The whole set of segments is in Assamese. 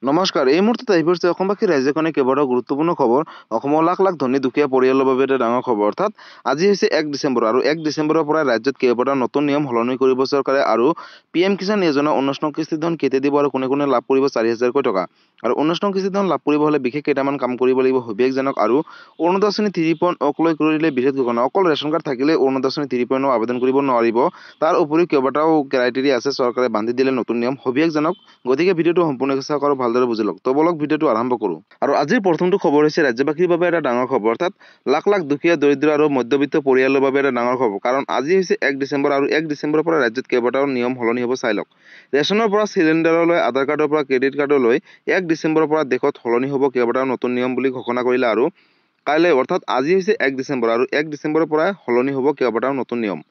নমস্কাৰ। এই মুহূৰ্তত আহি পৰিছে অসমবাসী ৰাজ্যখনে কেইবাটাও গুৰুত্বপূৰ্ণ খবৰ। অসমৰ লাখ লাখ ধনী দুখীয়া পৰিয়ালৰ বাবে এটা ডাঙৰ খবৰ। অৰ্থাৎ আজি হৈছে 1 ডিচেম্বৰ আৰু 1 ডিচেম্বৰৰ পৰা ৰাজ্যত কেইবাটাও নতুন নিয়ম সলনি কৰিব চৰকাৰে আৰু PM কিষাণ যোজনা 19 নং কিস্তি ধন কেতিয়া দিব আৰু কোনে কোনে লাভ কৰিব 4,000কৈ টকা। আৰু 19 নং কিস্তি ধন লাভ কৰিব হ'লে বিশেষ কেইটামান কাম কৰিব লাগিব সবিশেষ জানক। আৰু অৰুণোদয় আঁচনি 3.0 লৈ কৰিলে বিশেষ ঘোষণা। অকল ৰেচন কাৰ্ড থাকিলে অৰুণোদয় আঁচনি 3.0 আবেদন কৰিব নোৱাৰিব। তাৰ উপৰিও কেইবাটাও ক্ৰাইটেৰিয়া আছে, চৰকাৰে বান্ধি দিলে নতুন নিয়ম সবিশেষ জানক। গতিকে ভিডিঅ'টো সম্পূৰ্ণ চাওক আৰু ভালদৰে বুজি লওক। তো বলক ভিডিঅ'টো আৰম্ভ কৰোঁ। আৰু আজিৰ প্ৰথমটো খবৰ হৈছে ৰাজ্যবাসীৰ বাবে এটা ডাঙৰ খবৰ। অৰ্থাৎ লাখ লাখ দুখীয়া দৰিদ্ৰ আৰু মধ্যবিত্ত পৰিয়ালৰ বাবে এটা ডাঙৰ খবৰ। কাৰণ আজি হৈছে 1 ডিচেম্বৰ আৰু 1 ডিচেম্বৰৰ পৰা ৰাজ্যত কেইবাটাও নিয়ম সলনি হ'ব চাই লওক। ৰেচনৰ পৰা চিলিণ্ডাৰলৈ, আধাৰ কাৰ্ডৰ পৰা ক্ৰেডিট কাৰ্ডলৈ 1 ডিচেম্বৰৰ পৰা দেশত সলনি হ'ব কেইবাটাও নতুন নিয়ম বুলি ঘোষণা কৰিলে। আৰু কাইলৈ অৰ্থাৎ আজি হৈছে 1 ডিচেম্বৰ আৰু 1 ডিচেম্বৰৰ পৰা সলনি হ'ব কেইবাটাও নতুন নিয়ম।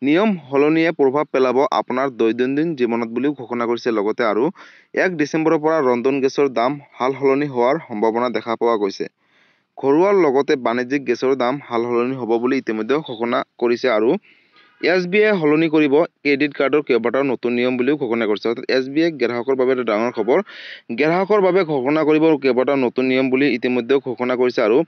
নিয়ম সলনিয়ে প্ৰভাৱ পেলাব আপোনাৰ দৈনন্দিন জীৱনত বুলিও ঘোষণা কৰিছে। লগতে আৰু 1 ডিচেম্বৰৰ পৰা ৰন্ধন গেছৰ দাম সাল সলনি হোৱাৰ সম্ভাৱনা দেখা পোৱা গৈছে। ঘৰুৱাৰ লগতে বাণিজ্যিক গেছৰ দাম সাল সলনি হ'ব বুলি ইতিমধ্যে ঘোষণা কৰিছে। আৰু SBI সলনি কৰিব ক্ৰেডিট কাৰ্ডৰ কেইবাটাও নতুন নিয়ম বুলিও ঘোষণা কৰিছে। অৰ্থাৎ SBI গ্ৰাহকৰ বাবে এটা ডাঙৰ খবৰ। গ্ৰাহকৰ বাবে ঘোষণা কৰিব কেইবাটাও নতুন নিয়ম বুলি ইতিমধ্যে ঘোষণা কৰিছে। আৰু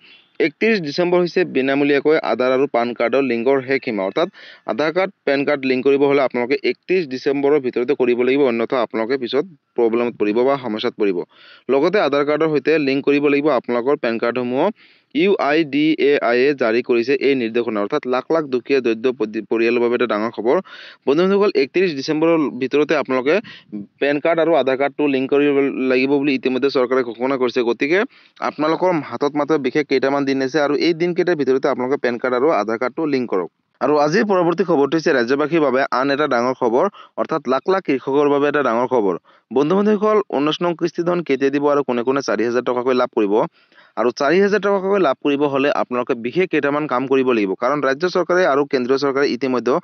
31 ডিচেম্বৰ হৈছে বিনামূলীয়াকৈ আধাৰ আৰু পান কাৰ্ডৰ লিংকৰ শেষ সীমা। অৰ্থাৎ আধাৰ কাৰ্ড, পেন কাৰ্ড লিংক কৰিব হ'লে আপোনালোকে 31 ডিচেম্বৰৰ ভিতৰতে কৰিব লাগিব, অন্যথা আপোনালোকে পিছত প্ৰব্লেমত পৰিব বা সমস্যাত পৰিব। লগতে আধাৰ কাৰ্ডৰ সৈতে লিংক কৰিব লাগিব আপোনালোকৰ পেন কাৰ্ডসমূহ। UIDAI জাৰি কৰিছে এই নিৰ্দেশনা। অৰ্থাৎ লাখ লাখ দুখীয়া দৰিদ্ৰ পৰিয়ালৰ বাবে এটা ডাঙৰ খবৰ। বন্ধুসকল, 31 ডিচেম্বৰৰ ভিতৰতে আপোনালোকে পেন কাৰ্ড আৰু আধাৰ কাৰ্ডটো লিংক কৰিব লাগিব বুলি ইতিমধ্যে চৰকাৰে ঘোষণা কৰিছে। গতিকে আপোনালোকৰ হাতত মাত্ৰ বিশেষ কেইটামান দিন আছে আৰু এই দিনকেইটাৰ ভিতৰতে আপোনালোকে পেন কাৰ্ড আৰু আধাৰ কাৰ্ডটো লিংক কৰক। আৰু আজিৰ পৰৱৰ্তী খবৰটো হৈছে ৰাজ্যবাসীৰ বাবে আন এটা ডাঙৰ খবৰ। অৰ্থাৎ লাখ লাখ কৃষকৰ বাবে এটা ডাঙৰ খবৰ। বন্ধুসকল, 19 নং কিস্তি ধন কেতিয়া দিব আৰু কোনে কোনে 4,000 টকাকৈ লাভ কৰিব। আৰু 4,000 টকাকৈ লাভ কৰিব হ'লে আপোনালোকে বিশেষ কেইটামান কাম কৰিব লাগিব। কাৰণ ৰাজ্য চৰকাৰে আৰু কেন্দ্ৰীয় চৰকাৰে ইতিমধ্যে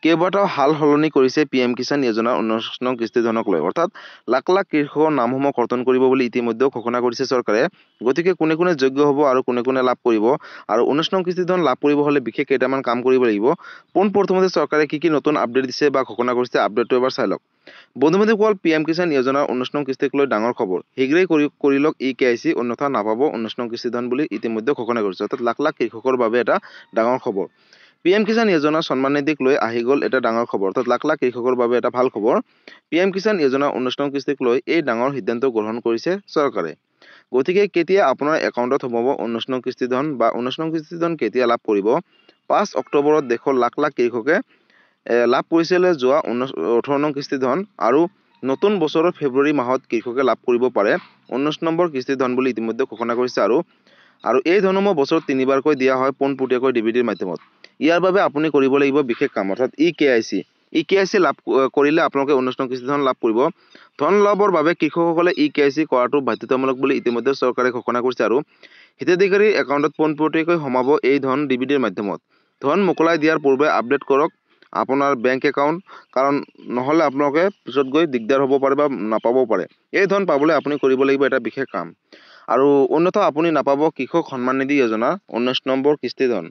কেইবাটাও সাল সলনি কৰিছে PM কিষাণ যোজনাৰ 19 নং কিস্তি ধনক লৈ। অৰ্থাৎ লাখ লাখ কৃষকৰ নামসমূহ কৰ্তন কৰিব বুলি ইতিমধ্যে ঘোষণা কৰিছে চৰকাৰে। গতিকে কোনে কোনে যোগ্য হ'ব আৰু কোনে কোনে লাভ কৰিব আৰু 19 নং কিস্তি ধন লাভ কৰিব হ'লে বিশেষ কেইটামান কাম কৰিব লাগিব। পোনপ্ৰথমতে চৰকাৰে কি নতুন আপডেট দিছে বা ঘোষণা কৰিছে, আপডেটটো এবাৰ চাই লওক। বন্ধুসকল, PM কিষাণ যোজনাৰ 19 নং কিস্তিক লৈ ডাঙৰ খবৰ। শীঘ্ৰেই কৰি লওক EKYC, অন্যথা নাপাব 19 নং কিস্তি ধন বুলি ইতিমধ্যে ঘোষণা কৰিছে। অৰ্থাৎ লাখ লাখ কৃষকৰ বাবে এটা ডাঙৰ খবৰ। PM কিষাণ যোজনা সন্মান নিধিক লৈ আহি গ'ল এটা ডাঙৰ খবৰ। অৰ্থাৎ লাখ লাখ কৃষকৰ বাবে এটা ভাল খবৰ। PM কিষাণ যোজনা 19 নং কিস্তিক লৈ এই ডাঙৰ সিদ্ধান্ত গ্ৰহণ কৰিছে চৰকাৰে। গতিকে কেতিয়া আপোনাৰ একাউণ্টত সোমাব 19 নং কিস্তি ধন বা 19 নং কিস্তি ধন কেতিয়া লাভ কৰিব। 5 অক্টোবৰত দেশৰ লাখ লাখ কৃষকে লাভ কৰিছিলে যোৱা 18 নং কিস্তি ধন। আৰু নতুন বছৰৰ ফেব্ৰুৱাৰী মাহত কৃষকে লাভ কৰিব পাৰে 19 নম্বৰ কিস্তি ধন বুলি ইতিমধ্যে ঘোষণা কৰিছে। আৰু এই ধনসমূহ বছৰত 3বাৰকৈ দিয়া হয় পোনপটীয়াকৈ DBTৰ মাধ্যমত। ইয়াৰ বাবে আপুনি কৰিব লাগিব বিশেষ কাম। অৰ্থাৎ EKYC লাভ কৰিলে আপোনালোকে 19 নং কিস্তি ধন লাভ কৰিব। ধন লাভৰ বাবে কৃষকসকলে EKYC কৰাটো বাধ্যতামূলক বুলি ইতিমধ্যে চৰকাৰে ঘোষণা কৰিছে। আৰু হিতাধিকাৰীৰ একাউণ্টত পোনপটীয়াকৈ সোমাব এই ধন DBTৰ মাধ্যমত। ধন মোকলাই দিয়াৰ পূৰ্বে আপডেট কৰক আপোনাৰ বেংক একাউণ্ট, কাৰণ নহ'লে আপোনালোকে পিছত গৈ দিগদাৰ হ'ব পাৰে বা নাপাবও পাৰে। এই ধন পাবলৈ আপুনি কৰিব লাগিব এটা বিশেষ কাম। আৰু অন্যথা আপুনি নাপাব কৃষক সন্মান নিধি যোজনা 19 নম্বৰ কিস্তি ধন।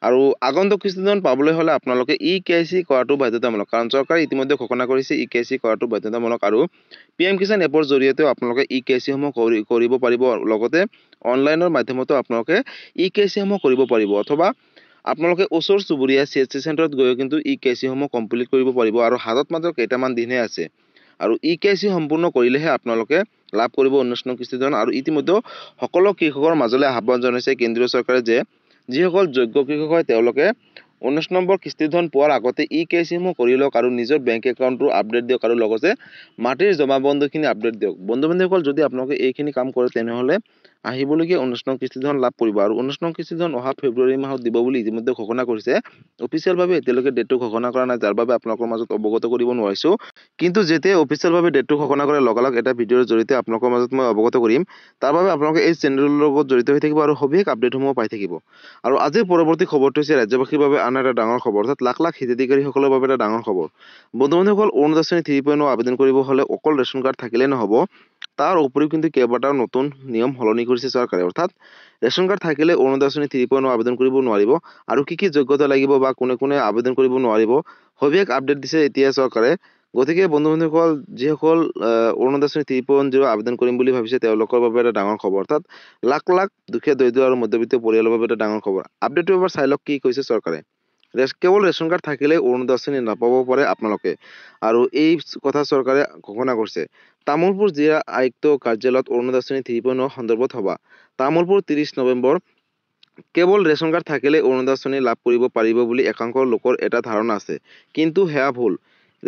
আৰু আগন্তুক কিস্তি ধন পাবলৈ হ'লে আপোনালোকে EKYC কৰাটো বাধ্যতামূলক, কাৰণ চৰকাৰে ইতিমধ্যে ঘোষণা কৰিছে EKYC কৰাটো বাধ্যতামূলক। আৰু PM কিষাণ এপৰ জৰিয়তেও আপোনালোকে EKYC সমূহ কৰিব পাৰিব। লগতে অনলাইনৰ মাধ্যমতো আপোনালোকে EKYC সমূহ কৰিব পাৰিব, অথবা আপোনালোকে ওচৰ চুবুৰীয়া CSC চেণ্টাৰত গৈও কিন্তু EKYC সমূহ কমপ্লিট কৰিব পাৰিব। আৰু হাতত মাত্ৰ কেইটামান দিনহে আছে। আৰু EKYC সম্পূৰ্ণ কৰিলেহে আপোনালোকে লাভ কৰিব 19 নং কিস্তি ধন। আৰু ইতিমধ্যে সকলো কৃষকৰ মাজলৈ আহ্বান জনাইছে কেন্দ্ৰীয় চৰকাৰে যে যিসকল যোগ্য কৃষক হয় তেওঁলোকে 19 নম্বৰ কিস্তি ধন পোৱাৰ আগতে EKYC সমূহ কৰি লওক আৰু নিজৰ বেংক একাউণ্টটো আপডেট দিয়ক আৰু লগতে মাটিৰ জমাবন্দীখিনি আপডেট দিয়ক। বন্ধুসকল, যদি আপোনালোকে এইখিনি কাম কৰে তেনেহ'লে আহিবলগীয়া 19 নং কিস্তি ধন লাভ কৰিব। আৰু 19 নং কিস্তি ধন অহা ফেব্ৰুৱাৰী মাহত দিব বুলি ইতিমধ্যে ঘোষণা কৰিছে। অফিচিয়েলভাৱে এতিয়ালৈকে ডেটটো ঘোষণা কৰা নাই, যাৰ বাবে আপোনালোকৰ মাজত অৱগত কৰিব নোৱাৰিছোঁ। কিন্তু যেতিয়া অফিচিয়েলভাৱে ডেটটো ঘোষণা কৰে লগালগ এটা ভিডিঅ'ৰ জৰিয়তে আপোনালোকৰ মাজত মই অৱগত কৰিম। তাৰ বাবে আপোনালোকে এই চেনেলৰ লগত জড়িত হৈ থাকিব আৰু সবিশেষ আপডেটসমূহ পাই থাকিব। আৰু আজিৰ পৰৱৰ্তী খবৰটো হৈছে ৰাজ্যবাসীৰ বাবে আন এটা ডাঙৰ খবৰ। অৰ্থাৎ লাখ লাখ হিতাধিকাৰীসকলৰ বাবে এটা ডাঙৰ খবৰ। বন্ধুসকল, অৰুণোদয় আঁচনি 3.0 আবেদন কৰিব হ'লে অকল ৰেচন কাৰ্ড থাকিলেই নহ'ব। তাৰ উপৰিও কিন্তু কেইবাটাও নতুন নিয়ম সলনি কৰিছে চৰকাৰে। অৰ্থাৎ ৰেচন কাৰ্ড থাকিলে অৰুণোদয় আঁচনি 3.0 আবেদন কৰিব নোৱাৰিব। আৰু কি যোগ্যতা লাগিব বা কোনে কোনে আবেদন কৰিব নোৱাৰিব সবিশেষ আপডেট দিছে এতিয়া চৰকাৰে। গতিকে বন্ধু-বান্ধৱীসকল যিসকল অৰুণোদয় আঁচনি 3.0 আবেদন কৰিম বুলি ভাবিছে তেওঁলোকৰ বাবে এটা ডাঙৰ খবৰ। অৰ্থাৎ লাখ লাখ দুখীয়া দৰিদ্ৰ আৰু মধ্যবিত্ত পৰিয়ালৰ বাবে এটা ডাঙৰ খবৰ। আপডেটটো এবাৰ চাই লওক কি কৈছে চৰকাৰে। কেৱল ৰেচন কাৰ্ড থাকিলে অৰুণোদয় আঁচনি নাপাব পাৰে আপোনালোকে, আৰু এই কথা চৰকাৰে ঘোষণা কৰিছে। তামুলপুৰ জিলা আয়ুক্ত কাৰ্যালয়ত অৰুণোদয় আঁচনি 3.0 সন্দৰ্ভত সভা। তামুলপুৰ 30 নৱেম্বৰ। কেৱল ৰেচন কাৰ্ড থাকিলে অৰুণোদয় আঁচনি লাভ কৰিব পাৰিব বুলি একাংশ লোকৰ এটা ধাৰণা আছে, কিন্তু সেয়া ভুল।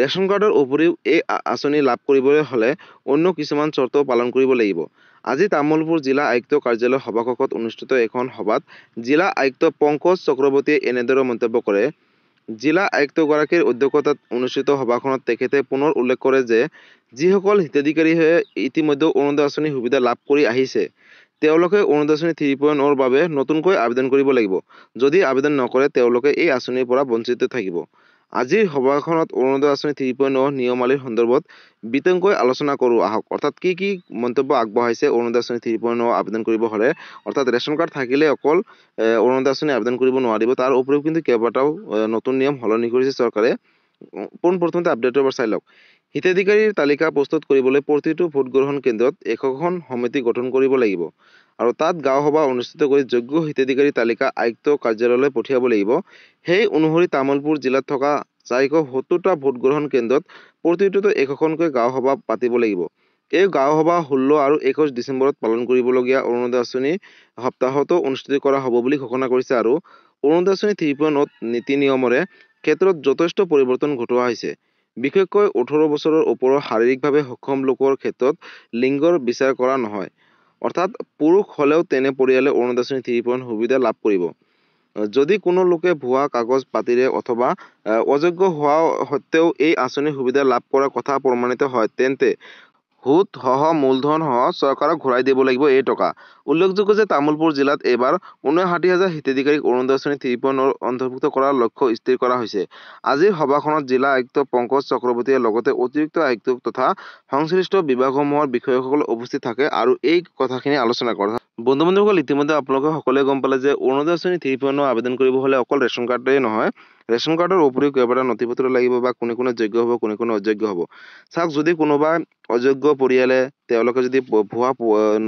ৰেচন কাৰ্ডৰ উপৰিও এই আঁচনি লাভ কৰিবলৈ হ'লে অন্য কিছুমান চৰ্ত পালন কৰিব লাগিব। আজি তামুলপুৰ জিলা আয়ুক্ত কাৰ্যালয়ৰ সভাকক্ষত অনুষ্ঠিত এখন সভাত জিলা আয়ুক্ত পংকজ চক্ৰৱৰ্তীয়ে এনেদৰে মন্তব্য কৰে। জিলা আয়ুক্তগৰাকীৰ অধ্যক্ষতাত অনুষ্ঠিত সভাখনত তেখেতে পুনৰ উল্লেখ কৰে যে যিসকল হিতাধিকাৰীয়ে ইতিমধ্যে অৰুণোদয় আঁচনিৰ সুবিধা লাভ কৰি আহিছে তেওঁলোকে অৰুণোদয় আঁচনি 3.0 বাবে নতুনকৈ আবেদন কৰিব লাগিব। যদি আবেদন নকৰে তেওঁলোকে এই আঁচনিৰ পৰা বঞ্চিত থাকিব। আজিৰ সভাখনত অৰুণোদয় আঁচনি 3.0 নিয়মাৱলীৰ সন্দৰ্ভত বিতংকৈ আলোচনা কৰোঁ আহক। অৰ্থাৎ কি মন্তব্য আগবঢ়াইছে অৰুণোদয় আঁচনি 3.0 আবেদন কৰিব হ'লে। অৰ্থাৎ ৰেচন কাৰ্ড থাকিলে অকল অৰুণোদয় আঁচনি আবেদন কৰিব নোৱাৰিব, তাৰ উপৰিও কিন্তু কেইবাটাও নতুন নিয়ম সলনি কৰিছে চৰকাৰে। পোনপ্ৰথমতে আপডেটৰ এবাৰ চাই লওক। হিতাধিকাৰীৰ তালিকা প্ৰস্তুত কৰিবলৈ প্ৰতিটো ভোটগ্ৰহণ কেন্দ্ৰত একোখন সমিতি গঠন কৰিব লাগিব আৰু তাত গাঁও সভা অনুষ্ঠিত কৰি যোগ্য হিতাধিকাৰীৰ তালিকা আয়ুক্ত কাৰ্যালয়লৈ পঠিয়াব লাগিব। সেই অনুসৰি তামুলপুৰ জিলাত থকা 470টা ভোটগ্ৰহণ কেন্দ্ৰত প্ৰতিটোতে একোখনকৈ গাঁও সভা পাতিব লাগিব। এই গাঁও সভা 16 আৰু 21 ডিচেম্বৰত পালন কৰিবলগীয়া অৰুণোদয় আঁচনি সপ্তাহতো অনুষ্ঠিত কৰা হ'ব বুলি ঘোষণা কৰিছে। আৰু অৰুণোদয় আঁচনি 3.0 নীতি নিয়মৰে ক্ষেত্ৰত যথেষ্ট পৰিৱৰ্তন ঘটোৱা হৈছে। বিশেষকৈ 18 বছৰৰ ওপৰৰ শাৰীৰিকভাৱে সক্ষম লোকৰ ক্ষেত্ৰত লিংগৰ বিচাৰ কৰা নহয়। অৰ্থাৎ পুৰুষ হ'লেও তেনে পৰিয়ালে অৰুণোদয় আঁচনি 3.0 সুবিধা লাভ কৰিব। যদি কোনো লোকে ভুৱা কাগজ পাতিৰে অথবা অযোগ্য হোৱা সত্ত্বেও এই আঁচনিৰ সুবিধা লাভ কৰাৰ কথা প্ৰমাণিত হয় তেন্তে সুদ সহ মূলধন সহ চৰকাৰক ঘূৰাই দিব লাগিব এই টকা। উল্লেখযোগ্য যে তামুলপুৰ জিলাত এইবাৰ 59,000 হিতাধিকাৰীক অৰুণোদয় আঁচনি 3.0 অন্তৰ্ভুক্ত কৰাৰ লক্ষ্য স্থিৰ কৰা হৈছে। আজিৰ সভাখনত জিলা আয়ুক্ত পংকজ চক্ৰৱৰ্তীয়ে লগতে অতিৰিক্ত আয়ুক্ত তথা সংশ্লিষ্ট বিভাগসমূহৰ বিষয়াসকল উপস্থিত থাকে আৰু এই কথাখিনি আলোচনা কৰে। বন্ধু-বান্ধৱীসকল, ইতিমধ্যে আপোনালোকে সকলোৱে গম পালে যে অৰুণোদয় আঁচনি 3.0 আবেদন কৰিব হ'লে অকল ৰেচন কাৰ্ডেই নহয়, ৰেচন কাৰ্ডৰ উপৰিও কেইবাটা নথিপত্ৰ লাগিব বা কোনে যোগ্য হ'ব কোনে অযোগ্য হ'ব। চাওক, যদি কোনোবা অযোগ্য পৰিয়ালে তেওঁলোকে যদি ভুৱা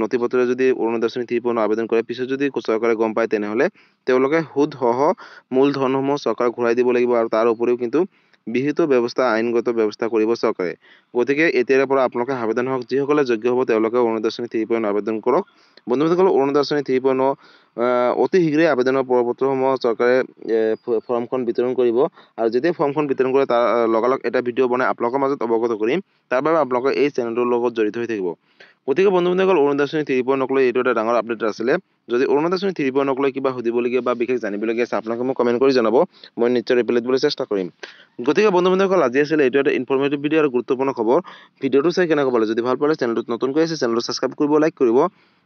নথিপত্ৰে যদি অৰুণোদয় আঁচনি 3.0 আবেদন কৰে, পিছত যদি চৰকাৰে গম পায় তেনেহ'লে তেওঁলোকে সুদ সহ মূলধনসমূহ চৰকাৰক ঘূৰাই দিব লাগিব আৰু তাৰ উপৰিও কিন্তু বিহিত ব্যৱস্থা আইনগত ব্যৱস্থা কৰিব চৰকাৰে। গতিকে এতিয়াৰে পৰা আপোনালোকে সাৱধান হওক। যিসকলে যোগ্য হ'ব তেওঁলোকে অৰুণোদয় আঁচনি 3.0 আবেদন কৰক। বন্ধুসকল, অৰুণোদয় আঁচনি 3.0 অতি শীঘ্ৰেই আবেদনৰ প্ৰপত্ৰসমূহ চৰকাৰে ফৰ্মখন বিতৰণ কৰিব আৰু যেতিয়া ফৰ্মখন বিতৰণ কৰে তাৰ লগালগ এটা ভিডিঅ' বনাই আপোনালোকৰ মাজত অৱগত কৰিম। তাৰ বাবে আপোনালোকে এই চেনেলটোৰ লগত জড়িত হৈ থাকিব। গতিকে বন্ধুসকল, অৰুণোদয় আঁচনি 3.0 লৈ এইটো এটা ডাঙৰ আপডেট আছিলে। যদি অৰুণোদয় আঁচনি 3.0 লৈ কিবা সুধিবলগীয়া বা বিশেষ জানিবলগীয়া আছে আপোনালোকে মোক কমেণ্ট কৰি জনাব, মই নিশ্চয় ৰিপ্লাই দিবলৈ চেষ্টা কৰিম। গতিকে বন্ধুসকল, আজি আছিলে এইটো এটা ইনফৰ্মেটিভ ভিডিঅ' আৰু গুৰুত্বপূৰ্ণ খবৰ। ভিডিঅ'টো চাই কেনেকুৱা পালে, যদি ভাল পালে চেনেলটোত নতুনকৈ আছে চেনেলটো ছাবস্ক্ৰাইব কৰিব, লাইক কৰিব।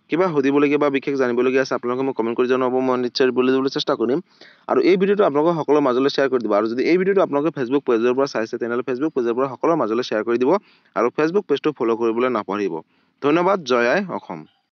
কিবা সুধিবলগীয়া বা বিশেষ জানিবলগীয়া আছে আপোনালোকে মোক কমেণ্ট কৰি জনাব, মই নিশ্চয় ৰিপ্লাই দিবলৈ চেষ্টা কৰিম। আৰু এই ভিডিঅ'টো আপোনালোকৰ সকলোৰে মাজলৈ শ্বেয়াৰ কৰি দিব। আৰু যদি এই ভিডিঅ'টো আপোনালোকে ফেচবুক পেজৰ পৰা চাইছে তেনেহ'লে ফেচবুক পেজৰ পৰা সকলোৰে মাজলৈ শ্বেয়াৰ কৰি দিব আৰু ফেচবুক পেজটো ফ'ল' কৰিবলৈ নাপাহৰিব। ধন্যবাদ। জয় আই অসম।